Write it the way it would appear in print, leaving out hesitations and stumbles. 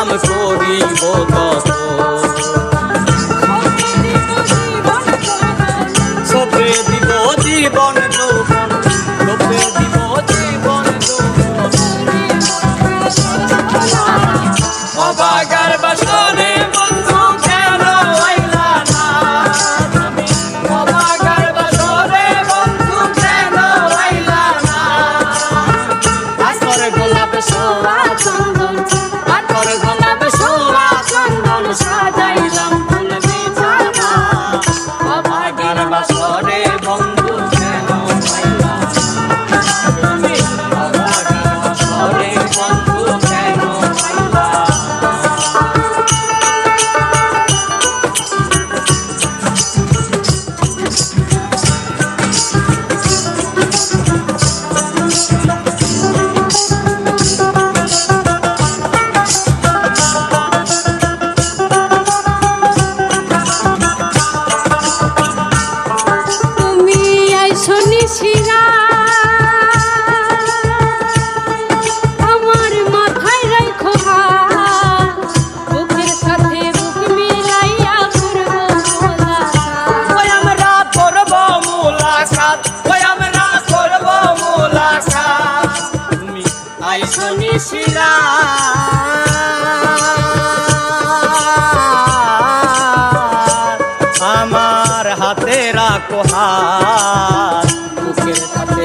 নাম করিব তত সপে দিব জীবন যৌবন সপে দিব জীবন যৌবন অবাগার বাসনে বন্ধু কেন আইলা না তুমি অবাগার বাসনে বন্ধু কেন আইলা না পাথর গোলাপ সোয়া চন্দন পাথর গোলাপ সোয়া চন্দন সাজাইলাম ফুল বিছানা অবাগার বাসনে বন্ধু কেন আইলা তুমি অবাগার বাসনে বন্ধু কেন আইলা আমার মাথায় রাখো বুকের সাথে বুক মিলাইয়া আমরা করব মুলাকাত আমরা করব মুলাকাত তুমি আইসো নিশিরা আমার হাতে রাখো হাত বুকের সাথে